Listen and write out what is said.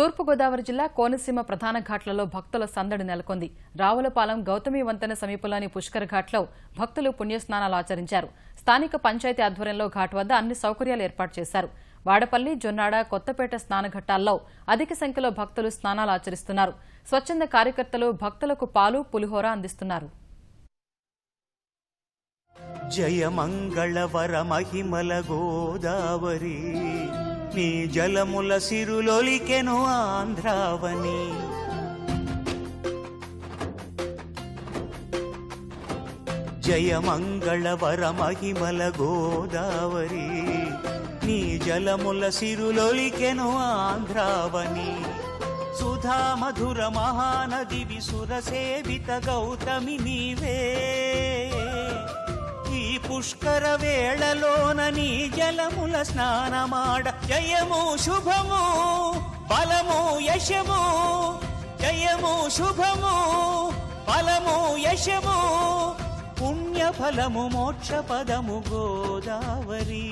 తూర్పుగోదావరి జిల్లా కోనసీమ ప్రధాన ఘాట్లలో భక్తుల సందడి నెలకొంది. రావులపాలెం గౌతమి వంతెన సమీపంలోని పుష్కర్ ఘాట్లో భక్తులు పుణ్యస్నానాలు ఆచరించారు. స్థానిక పంచాయతీ ఆధ్వర్యంలో ఘాట్ వద్ద అన్ని సౌకర్యాలు ఏర్పాటు చేశారు. వాడపల్లి, జొన్నాడ, కొత్తపేట స్నానఘట్టాల్లో అధిక సంఖ్యలో భక్తులు స్నానాలు ఆచరిస్తున్నారు. స్వచ్ఛంద కార్యకర్తలు భక్తులకు పాలు, పులిహోర అందిస్తున్నారు. జయ మంగళవర మహిమల గోదావరి, నీ జలముల సిరులొలికెను ఆంధ్రావని. జయ మంగళవర మహిమల గోదావరి, నీ జలముల సిరులొలికెను ఆంధ్రావని. సుధా మధుర మహానదివి సురసేవిత గౌతమి నీవే. ఈ పుష్కర వేళలోన నీ జలముల స్నానమాడ. జయము శుభము బలము యశము, జయము శుభము బలము యశము, పుణ్యఫలము మోక్షపదము గోదావరి.